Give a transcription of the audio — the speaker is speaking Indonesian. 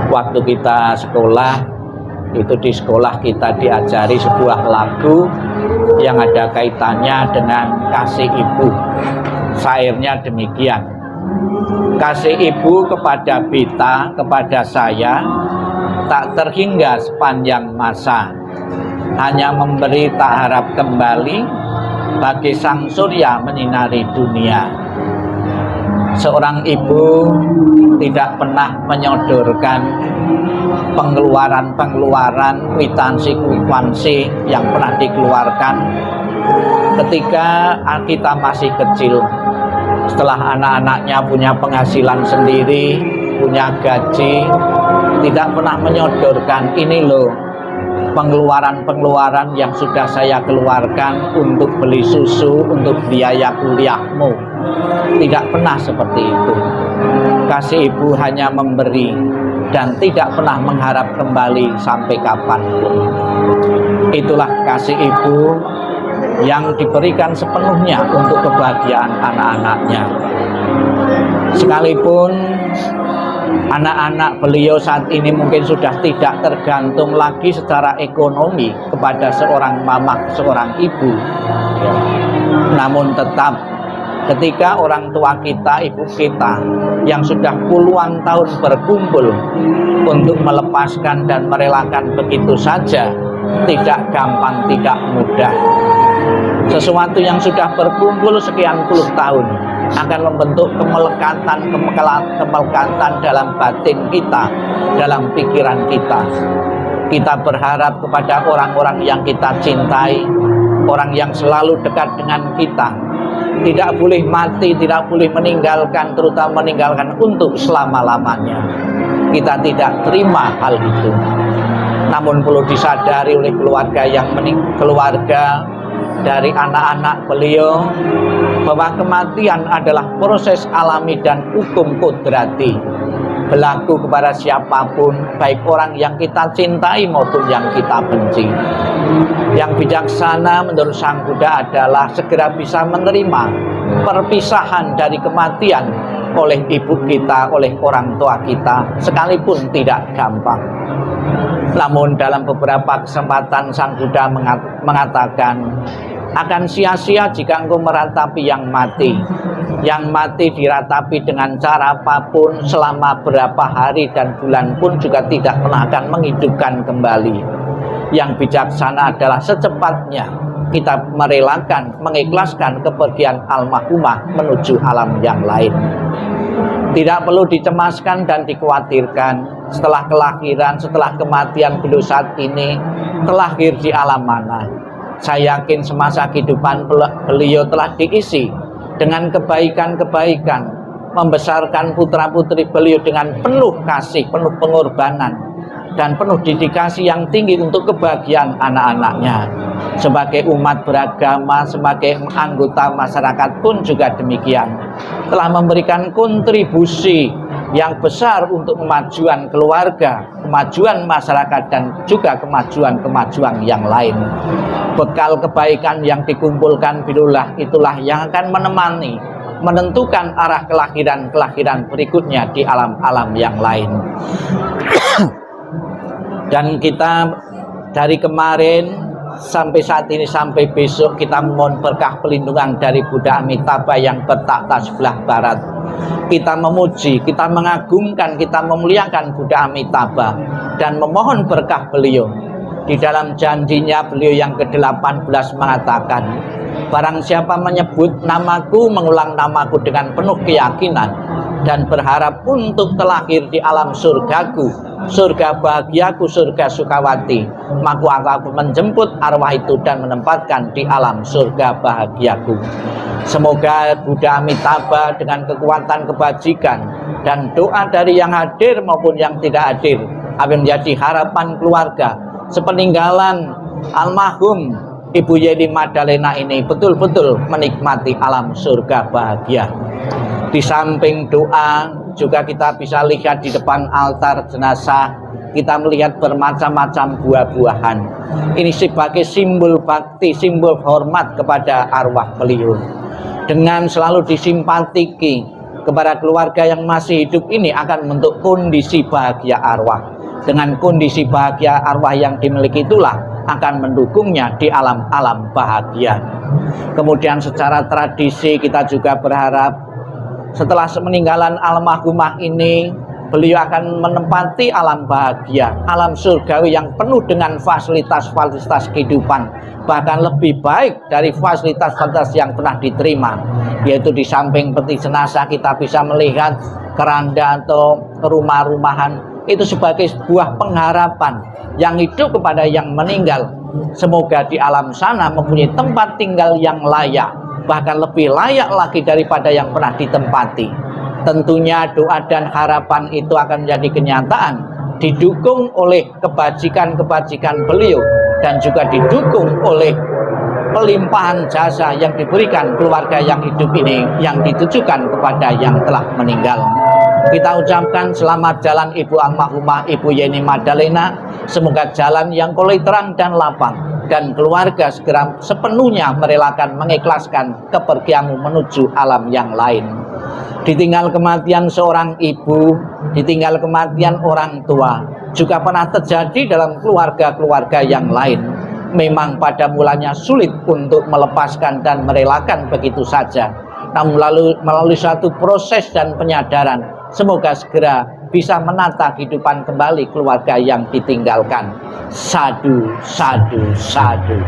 Waktu kita sekolah, itu di sekolah kita diajari sebuah lagu yang ada kaitannya dengan kasih ibu. Syairnya demikian: kasih ibu kepada Bita, kepada saya, tak terhingga sepanjang masa, hanya memberi tak harap kembali, bagi sang surya menyinari dunia. Seorang ibu tidak pernah menyodorkan pengeluaran kwitansi yang pernah dikeluarkan ketika kita masih kecil. Setelah anak-anaknya punya penghasilan sendiri, punya gaji, tidak pernah menyodorkan, ini loh pengeluaran yang sudah saya keluarkan untuk beli susu, untuk biaya kuliahmu. Tidak pernah seperti itu. Kasih ibu hanya memberi dan tidak pernah mengharap kembali sampai kapanpun. Itulah kasih ibu yang diberikan sepenuhnya untuk kebahagiaan anak-anaknya. Sekalipun anak-anak beliau saat ini mungkin sudah tidak tergantung lagi secara ekonomi kepada seorang mama, seorang ibu, namun tetap ketika orang tua kita, ibu kita yang sudah puluhan tahun berkumpul untuk melepaskan dan merelakan begitu saja, tidak gampang, tidak mudah. Sesuatu yang sudah berkumpul sekian puluh tahun akan membentuk kemelekatan dalam batin kita, dalam pikiran kita. Kita berharap kepada orang-orang yang kita cintai, orang yang selalu dekat dengan kita, tidak boleh mati, tidak boleh meninggalkan, terutama meninggalkan untuk selama-lamanya. Kita tidak terima hal itu. Namun perlu disadari oleh keluarga dari anak-anak beliau bahwa kematian adalah proses alami dan hukum kodrati, berlaku kepada siapapun, baik orang yang kita cintai maupun yang kita benci. Yang bijaksana menurut Sang Buddha adalah segera bisa menerima perpisahan dari kematian oleh ibu kita, oleh orang tua kita, sekalipun tidak gampang. Namun dalam beberapa kesempatan Sang Buddha mengatakan, akan sia-sia jika engkau meratapi yang mati. Yang mati diratapi dengan cara apapun, selama berapa hari dan bulan pun juga tidak pernah akan menghidupkan kembali. Yang bijaksana adalah secepatnya kita merelakan, mengikhlaskan kepergian almarhumah menuju alam yang lain. Tidak perlu dicemaskan dan dikhawatirkan setelah kelahiran, setelah kematian beliau saat ini terlahir di alam mana. Saya yakin semasa kehidupan beliau telah diisi dengan kebaikan-kebaikan, membesarkan putra-putri beliau dengan penuh kasih, penuh pengorbanan, dan penuh dedikasi yang tinggi untuk kebahagiaan anak-anaknya. Sebagai umat beragama, sebagai anggota masyarakat pun juga demikian, telah memberikan kontribusi yang besar untuk kemajuan keluarga, kemajuan masyarakat, dan juga kemajuan yang lain. Bekal kebaikan yang dikumpulkan bilulah itulah yang akan menemani, menentukan arah kelahiran berikutnya di alam-alam yang lain. Dan kita dari kemarin sampai saat ini, sampai besok, kita memohon berkah pelindungan dari Buddha Amitabha yang bertakhta sebelah barat. Kita memuji, kita mengagungkan, kita memuliakan Buddha Amitabha dan memohon berkah beliau. Di dalam janjinya beliau yang ke-18 mengatakan, barang siapa menyebut namaku, mengulang namaku dengan penuh keyakinan dan berharap untuk terlahir di alam surgaku, surga bahagiaku, surga Sukawati, maka aku menjemput arwah itu dan menempatkan di alam surga bahagiaku. Semoga Buddha Amitabha dengan kekuatan kebajikan dan doa dari yang hadir maupun yang tidak hadir akan menjadi harapan keluarga sepeninggalan almarhum Ibu Yeni Madalena ini betul-betul menikmati alam surga bahagia. Di samping doa juga kita bisa lihat di depan altar jenazah, kita melihat bermacam-macam buah-buahan. Ini sebagai simbol bakti, simbol hormat kepada arwah beliau. Dengan selalu disimpatiki kepada keluarga yang masih hidup ini akan membentuk kondisi bahagia arwah. Dengan kondisi bahagia arwah yang dimiliki itulah akan mendukungnya di alam-alam bahagia. Kemudian secara tradisi kita juga berharap setelah meninggalan almarhumah ini, beliau akan menempati alam bahagia, alam surgawi yang penuh dengan fasilitas-fasilitas kehidupan, bahkan lebih baik dari fasilitas-fasilitas yang pernah diterima, yaitu di samping peti jenazah kita bisa melihat keranda atau rumah-rumahan. Itu sebagai sebuah pengharapan yang hidup kepada yang meninggal. Semoga di alam sana mempunyai tempat tinggal yang layak, bahkan lebih layak lagi daripada yang pernah ditempati. Tentunya doa dan harapan itu akan menjadi kenyataan, didukung oleh kebajikan-kebajikan beliau dan juga didukung oleh pelimpahan jasa yang diberikan keluarga yang hidup ini yang ditujukan kepada yang telah meninggal. Kita ucapkan selamat jalan Ibu almarhumah Ibu Yeni Madalena. Semoga jalan yang kolei terang dan lapang, dan keluarga segera sepenuhnya merelakan mengikhlaskan kepergianmu menuju alam yang lain. Ditinggal kematian seorang ibu, ditinggal kematian orang tua, juga pernah terjadi dalam keluarga-keluarga yang lain. Memang pada mulanya sulit untuk melepaskan dan merelakan begitu saja. Namun melalui suatu proses dan penyadaran, semoga segera bisa menata kehidupan kembali keluarga yang ditinggalkan. Sadu, sadu, sadu.